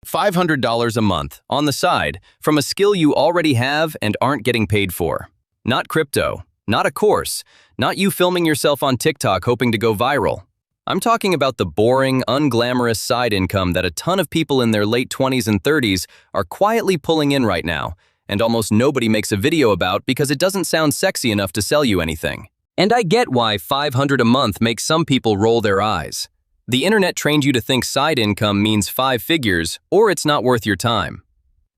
$500 a month, on the side, from a skill you already have and aren't getting paid for. Not crypto, not a course, not you filming yourself on TikTok hoping to go viral. I'm talking about the boring, unglamorous side income that a ton of people in their late 20s and 30s are quietly pulling in right now, and almost nobody makes a video about because it doesn't sound sexy enough to sell you anything. And I get why $500 a month makes some people roll their eyes. The internet trained you to think side income means 5 figures, or it's not worth your time.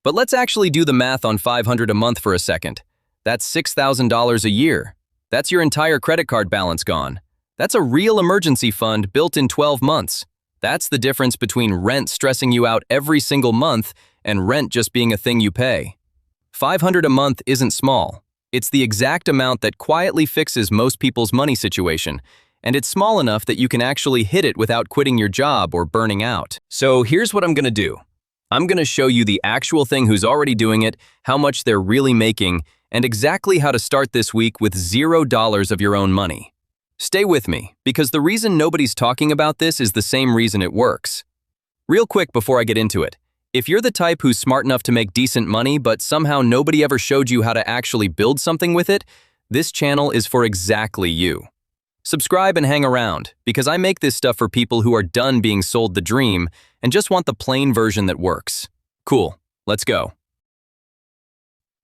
But let's actually do the math on $500 a month for a second. That's $6,000 a year. That's your entire credit card balance gone. That's a real emergency fund built in 12 months. That's the difference between rent stressing you out every single month and rent just being a thing you pay. $500 a month isn't small. It's the exact amount that quietly fixes most people's money situation, and it's small enough that you can actually hit it without quitting your job or burning out. So here's what I'm gonna do. I'm gonna show you the actual thing who's already doing it, how much they're really making, and exactly how to start this week with $0 of your own money. Stay with me, because the reason nobody's talking about this is the same reason it works. Real quick before I get into it, if you're the type who's smart enough to make decent money but somehow nobody ever showed you how to actually build something with it, this channel is for exactly you. Subscribe and hang around, because I make this stuff for people who are done being sold the dream and just want the plain version that works. Cool, let's go.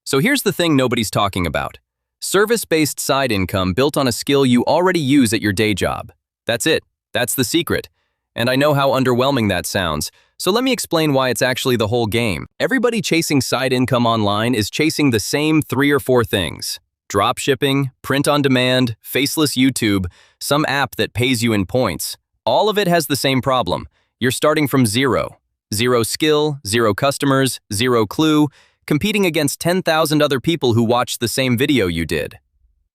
So here's the thing nobody's talking about. Service-based side income built on a skill you already use at your day job. That's it. That's the secret. And I know how underwhelming that sounds, so let me explain why it's actually the whole game. Everybody chasing side income online is chasing the same 3 or 4 things. Dropshipping, print on demand, faceless YouTube, some app that pays you in points. All of it has the same problem. You're starting from zero. Zero skill, 0 customers, 0 clue, competing against 10,000 other people who watched the same video you did.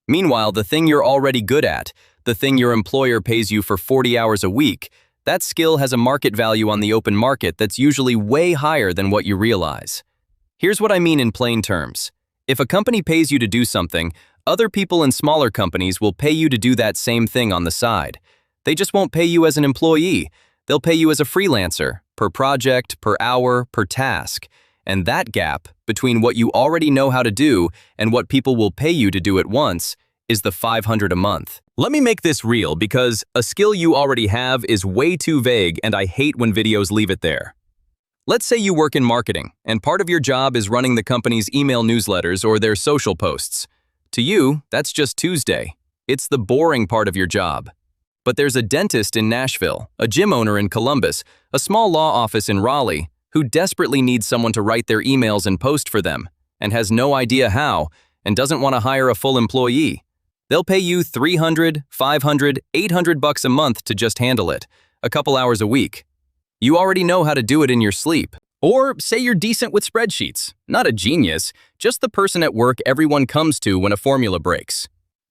Meanwhile, the thing you're already good at, the thing your employer pays you for 40 hours a week, that skill has a market value on the open market that's usually way higher than what you realize. Here's what I mean in plain terms. If a company pays you to do something, other people in smaller companies will pay you to do that same thing on the side. They just won't pay you as an employee. They'll pay you as a freelancer, per project, per hour, per task. And that gap between what you already know how to do and what people will pay you to do at once is the $500 a month. Let me make this real, because a skill you already have is way too vague and I hate when videos leave it there. Let's say you work in marketing and part of your job is running the company's email newsletters or their social posts. To you, that's just Tuesday. It's the boring part of your job. But there's a dentist in Nashville, a gym owner in Columbus, a small law office in Raleigh, who desperately needs someone to write their emails and post for them, and has no idea how, and doesn't want to hire a full employee. They'll pay you $300, $500, $800 a month to just handle it, a couple hours a week. You already know how to do it in your sleep. Or say you're decent with spreadsheets, not a genius, just the person at work everyone comes to when a formula breaks.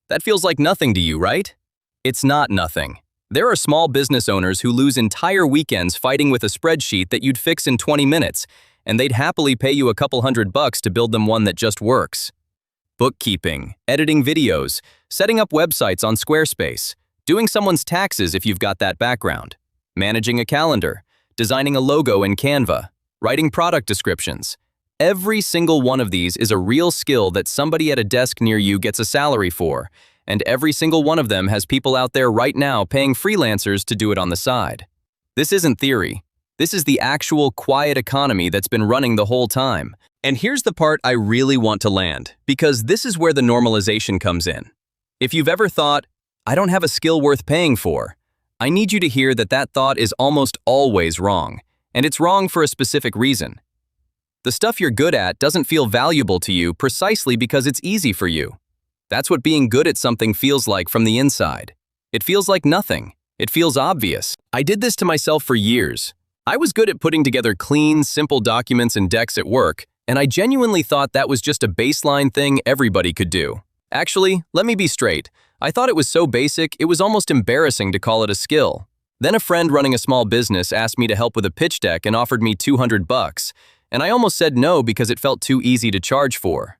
That feels like nothing to you, right? It's not nothing. There are small business owners who lose entire weekends fighting with a spreadsheet that you'd fix in 20 minutes, and they'd happily pay you a couple $100 to build them one that just works. Bookkeeping, editing videos, setting up websites on Squarespace, doing someone's taxes if you've got that background, managing a calendar, designing a logo in Canva, writing product descriptions. Every single one of these is a real skill that somebody at a desk near you gets a salary for, and every single one of them has people out there right now paying freelancers to do it on the side. This isn't theory. This is the actual quiet economy that's been running the whole time. And here's the part I really want to land, because this is where the normalization comes in. If you've ever thought, I don't have a skill worth paying for, I need you to hear that that thought is almost always wrong, and it's wrong for a specific reason. The stuff you're good at doesn't feel valuable to you precisely because it's easy for you. That's what being good at something feels like from the inside. It feels like nothing. It feels obvious. I did this to myself for years. I was good at putting together clean, simple documents and decks at work, and I genuinely thought that was just a baseline thing everybody could do. Actually, let me be straight. I thought it was so basic, it was almost embarrassing to call it a skill. Then a friend running a small business asked me to help with a pitch deck and offered me $200, and I almost said no because it felt too easy to charge for.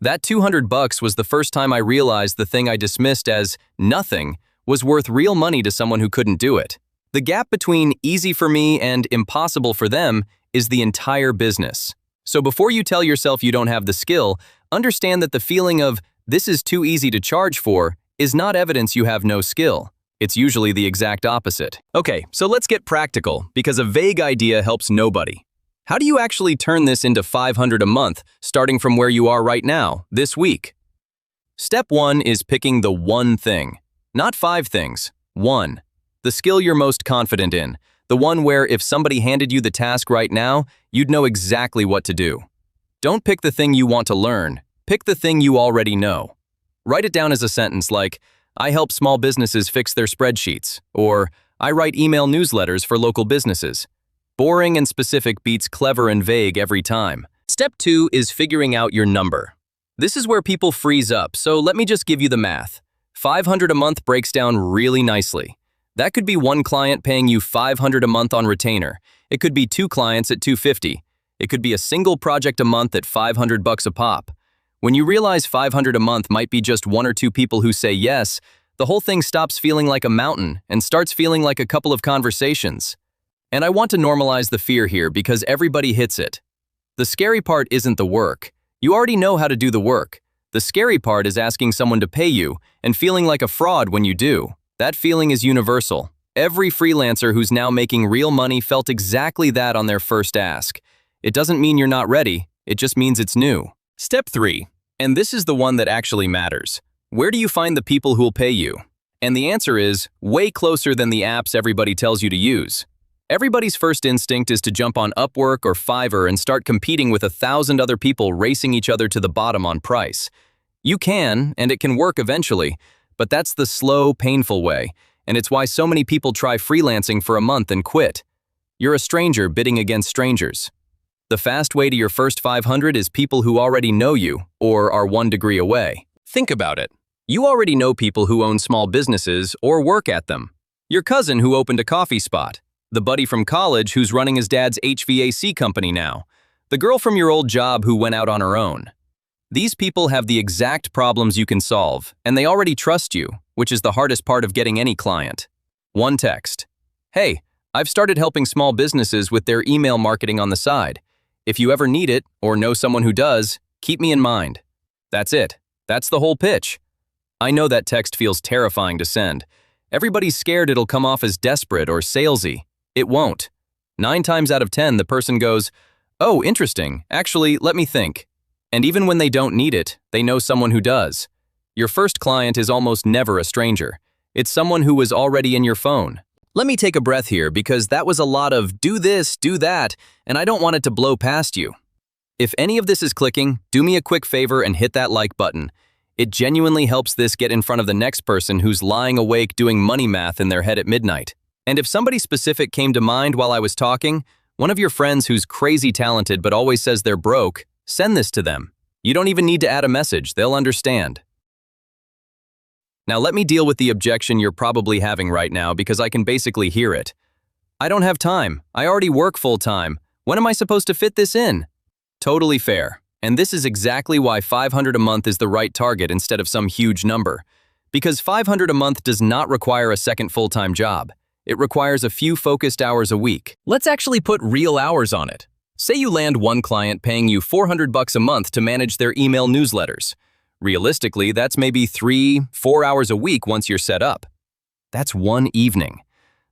That $200 was the first time I realized the thing I dismissed as nothing was worth real money to someone who couldn't do it. The gap between easy for me and impossible for them is the entire business. So before you tell yourself you don't have the skill, understand that the feeling of "this is too easy to charge for" is not evidence you have no skill. It's usually the exact opposite. Okay, so let's get practical, because a vague idea helps nobody. How do you actually turn this into 500 a month, starting from where you are right now, this week? Step 1 is picking the one thing. Not 5 things, one. The skill you're most confident in. The one where if somebody handed you the task right now, you'd know exactly what to do. Don't pick the thing you want to learn. Pick the thing you already know. Write it down as a sentence like, "I help small businesses fix their spreadsheets," or "I write email newsletters for local businesses." Boring and specific beats clever and vague every time. Step 2 is figuring out your number. This is where people freeze up, so let me just give you the math. 500 a month breaks down really nicely. That could be one client paying you 500 a month on retainer. It could be 2 clients at 250. It could be a single project a month at 500 bucks a pop. When you realize 500 a month might be just 1 or 2 people who say yes, the whole thing stops feeling like a mountain and starts feeling like a couple of conversations. And I want to normalize the fear here because everybody hits it. The scary part isn't the work. You already know how to do the work. The scary part is asking someone to pay you and feeling like a fraud when you do. That feeling is universal. Every freelancer who's now making real money felt exactly that on their first ask. It doesn't mean you're not ready, it just means it's new. Step 3, and this is the one that actually matters. Where do you find the people who'll pay you? And the answer is way closer than the apps everybody tells you to use. Everybody's first instinct is to jump on Upwork or Fiverr and start competing with 1,000 other people racing each other to the bottom on price. You can, and it can work eventually, but that's the slow, painful way, and it's why so many people try freelancing for a month and quit. You're a stranger bidding against strangers. The fast way to your first 500 is people who already know you, or are 1 degree away. Think about it. You already know people who own small businesses or work at them. Your cousin who opened a coffee spot. The buddy from college who's running his dad's HVAC company now. The girl from your old job who went out on her own. These people have the exact problems you can solve, and they already trust you, which is the hardest part of getting any client. One text. "Hey, I've started helping small businesses with their email marketing on the side. If you ever need it, or know someone who does, keep me in mind." That's it. That's the whole pitch. I know that text feels terrifying to send. Everybody's scared it'll come off as desperate or salesy. It won't. 9 times out of 10, the person goes, "Oh, interesting. Actually, let me think." And even when they don't need it, they know someone who does. Your first client is almost never a stranger. It's someone who was already in your phone. Let me take a breath here because that was a lot of do this, do that, and I don't want it to blow past you. If any of this is clicking, do me a quick favor and hit that like button. It genuinely helps this get in front of the next person who's lying awake doing money math in their head at midnight. And if somebody specific came to mind while I was talking, one of your friends who's crazy talented but always says they're broke, send this to them. You don't even need to add a message, they'll understand. Now let me deal with the objection you're probably having right now because I can basically hear it. "I don't have time. I already work full-time. When am I supposed to fit this in?" Totally fair. And this is exactly why 500 a month is the right target instead of some huge number. Because 500 a month does not require a second full-time job. It requires a few focused hours a week. Let's actually put real hours on it. Say you land one client paying you 400 bucks a month to manage their email newsletters. Realistically, that's maybe 3-4 hours a week once you're set up. That's one evening.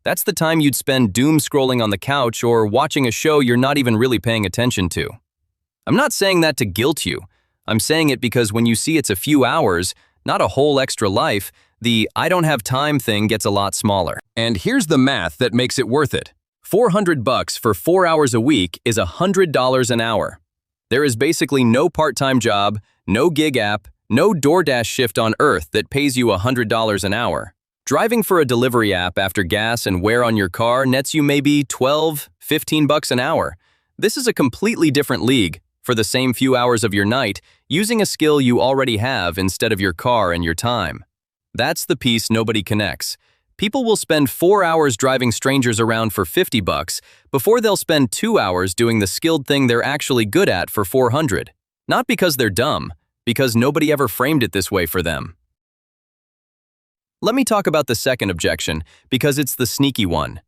That's the time you'd spend doom scrolling on the couch or watching a show you're not even really paying attention to. I'm not saying that to guilt you. I'm saying it because when you see it's a few hours, not a whole extra life, the "I don't have time" thing gets a lot smaller. And here's the math that makes it worth it. 400 bucks for 4 hours a week is $100 an hour. There is basically no part-time job, no gig app, no DoorDash shift on earth that pays you $100 an hour. Driving for a delivery app after gas and wear on your car nets you maybe 12-15 bucks an hour. This is a completely different league. For the same few hours of your night, using a skill you already have instead of your car and your time. That's the piece nobody connects. People will spend 4 hours driving strangers around for 50 bucks before they'll spend 2 hours doing the skilled thing they're actually good at for 400. Not because they're dumb, because nobody ever framed it this way for them. Let me talk about the second objection, because it's the sneaky one.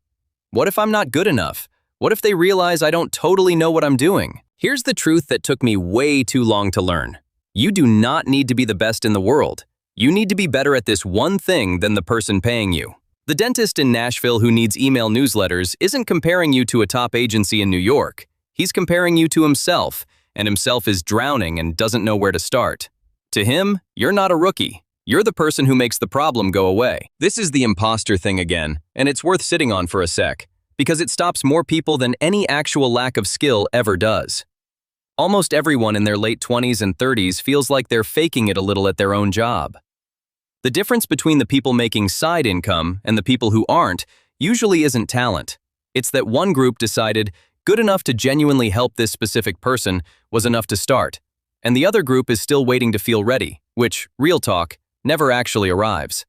What if I'm not good enough? What if they realize I don't totally know what I'm doing? Here's the truth that took me way too long to learn. You do not need to be the best in the world. You need to be better at this one thing than the person paying you. The dentist in Nashville who needs email newsletters isn't comparing you to a top agency in New York. He's comparing you to himself, and himself is drowning and doesn't know where to start. To him, you're not a rookie. You're the person who makes the problem go away. This is the imposter thing again, and it's worth sitting on for a sec, because it stops more people than any actual lack of skill ever does. Almost everyone in their late 20s and 30s feels like they're faking it a little at their own job. The difference between the people making side income and the people who aren't usually isn't talent. It's that one group decided good enough to genuinely help this specific person was enough to start, and the other group is still waiting to feel ready, which, real talk, never actually arrives.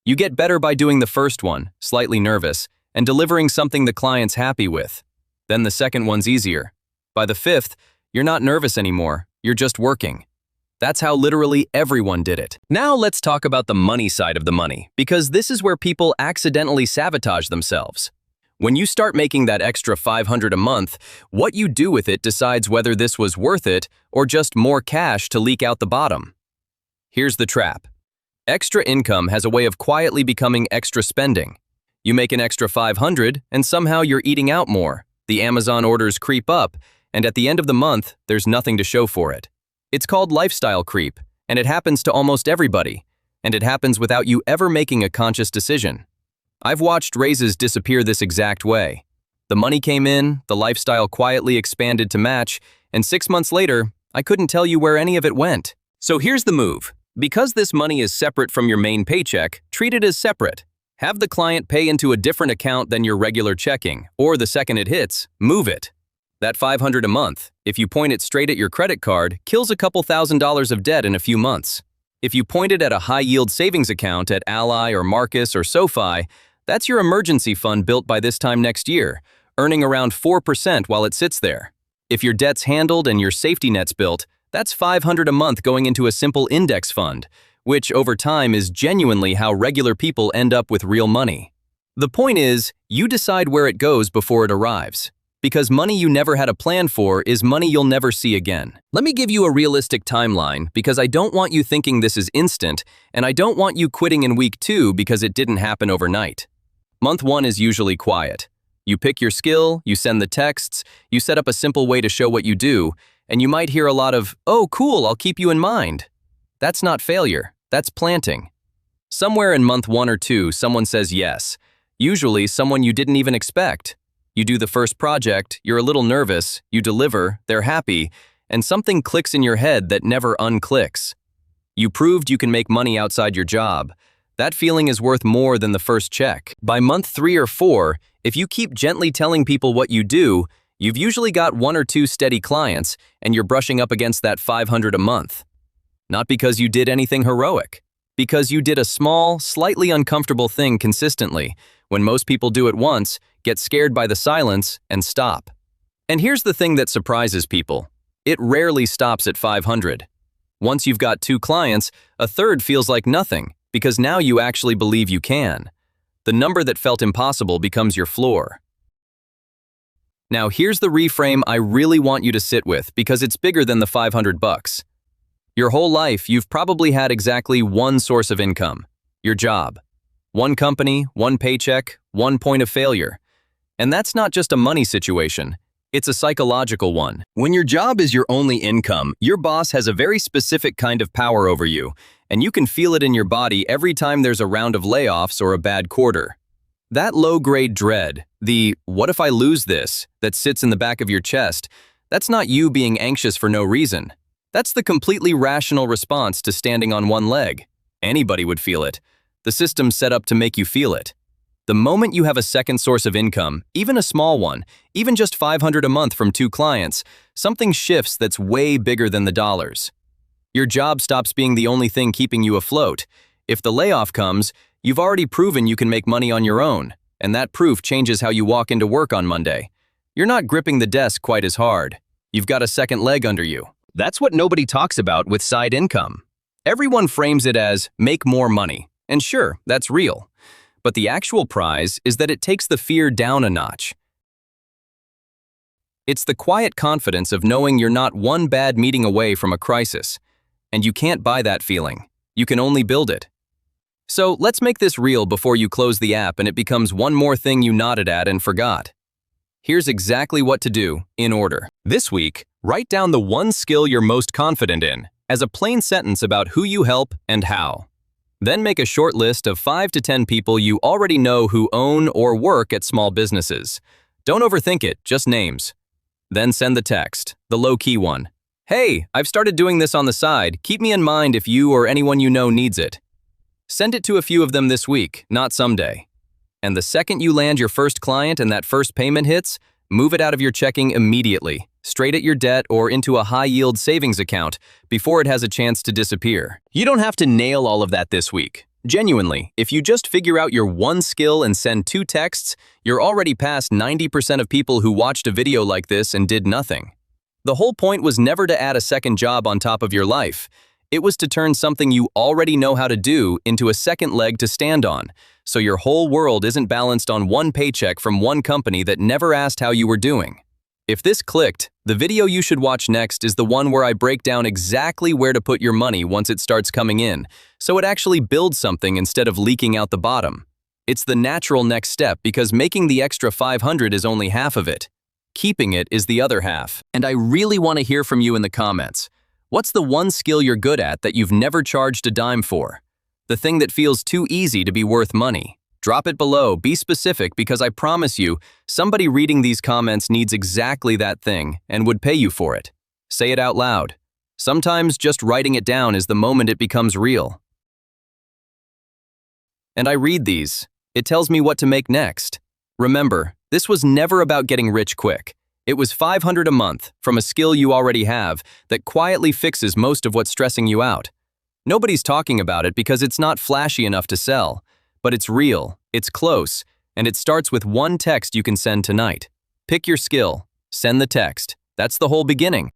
You get better by doing the first one, slightly nervous, and delivering something the client's happy with. Then the second one's easier. By the fifth, you're not nervous anymore, you're just working. That's how literally everyone did it. Now let's talk about the money side of the money, because this is where people accidentally sabotage themselves. When you start making that extra $500 a month, what you do with it decides whether this was worth it or just more cash to leak out the bottom. Here's the trap. Extra income has a way of quietly becoming extra spending. You make an extra $500 and somehow you're eating out more. The Amazon orders creep up, and at the end of the month, there's nothing to show for it. It's called lifestyle creep, and it happens to almost everybody, and it happens without you ever making a conscious decision. I've watched raises disappear this exact way. The money came in, the lifestyle quietly expanded to match, and 6 months later, I couldn't tell you where any of it went. So here's the move. Because this money is separate from your main paycheck, treat it as separate. Have the client pay into a different account than your regular checking, or the second it hits, move it. That $500 a month, if you point it straight at your credit card, kills a couple $1,000s of debt in a few months. If you point it at a high-yield savings account at Ally or Marcus or SoFi, that's your emergency fund built by this time next year, earning around 4% while it sits there. If your debt's handled and your safety net's built, that's $500 a month going into a simple index fund, which over time is genuinely how regular people end up with real money. The point is, you decide where it goes before it arrives. Because money you never had a plan for is money you'll never see again. Let me give you a realistic timeline because I don't want you thinking this is instant, and I don't want you quitting in week 2 because it didn't happen overnight. Month 1 is usually quiet. You pick your skill, you send the texts, you set up a simple way to show what you do, and you might hear a lot of, "Oh, cool, I'll keep you in mind." That's not failure, that's planting. Somewhere in month 1 or 2, someone says yes. Usually someone you didn't even expect. You do the first project, you're a little nervous, you deliver, they're happy, and something clicks in your head that never unclicks. You proved you can make money outside your job. That feeling is worth more than the first check. By month 3 or 4, if you keep gently telling people what you do, you've usually got 1 or 2 steady clients, and you're brushing up against that $500 a month. Not because you did anything heroic, because you did a small, slightly uncomfortable thing consistently, when most people do it once, get scared by the silence, and stop. And here's the thing that surprises people. It rarely stops at 500. Once you've got 2 clients, a third feels like nothing, because now you actually believe you can. The number that felt impossible becomes your floor. Now here's the reframe I really want you to sit with, because it's bigger than the $500. Your whole life, you've probably had exactly one source of income, your job. One company, one paycheck, one point of failure. And that's not just a money situation, it's a psychological one. When your job is your only income, your boss has a very specific kind of power over you, and you can feel it in your body every time there's a round of layoffs or a bad quarter. That low-grade dread, the "what if I lose this," that sits in the back of your chest, that's not you being anxious for no reason. That's the completely rational response to standing on one leg. Anybody would feel it. The system's set up to make you feel it. The moment you have a second source of income, even a small one, even just $500 a month from 2 clients, something shifts that's way bigger than the dollars. Your job stops being the only thing keeping you afloat. If the layoff comes, you've already proven you can make money on your own, and that proof changes how you walk into work on Monday. You're not gripping the desk quite as hard. You've got a second leg under you. That's what nobody talks about with side income. Everyone frames it as make more money, and sure, that's real. But the actual prize is that it takes the fear down a notch. It's the quiet confidence of knowing you're not one bad meeting away from a crisis. And you can't buy that feeling. You can only build it. So let's make this real before you close the app and it becomes one more thing you nodded at and forgot. Here's exactly what to do, in order. This week, write down the one skill you're most confident in, as a plain sentence about who you help and how. Then make a short list of 5 to 10 people you already know who own or work at small businesses. Don't overthink it, just names. Then send the text, the low-key one. Hey, I've started doing this on the side. Keep me in mind if you or anyone you know needs it. Send it to a few of them this week, not someday. And the second you land your first client and that first payment hits, move it out of your checking immediately, straight at your debt or into a high-yield savings account before it has a chance to disappear. You don't have to nail all of that this week. Genuinely, if you just figure out your one skill and send 2 texts, you're already past 90% of people who watched a video like this and did nothing. The whole point was never to add a second job on top of your life. It was to turn something you already know how to do into a second leg to stand on, so your whole world isn't balanced on one paycheck from one company that never asked how you were doing. If this clicked, the video you should watch next is the one where I break down exactly where to put your money once it starts coming in, so it actually builds something instead of leaking out the bottom. It's the natural next step because making the extra 500 is only half of it. Keeping it is the other half. And I really want to hear from you in the comments. What's the one skill you're good at that you've never charged a dime for? The thing that feels too easy to be worth money. Drop it below, be specific, because I promise you, somebody reading these comments needs exactly that thing and would pay you for it. Say it out loud. Sometimes just writing it down is the moment it becomes real. And I read these. It tells me what to make next. Remember, this was never about getting rich quick. It was 500 a month from a skill you already have that quietly fixes most of what's stressing you out. Nobody's talking about it because it's not flashy enough to sell, but it's real, it's close, and it starts with one text you can send tonight. Pick your skill, send the text. That's the whole beginning.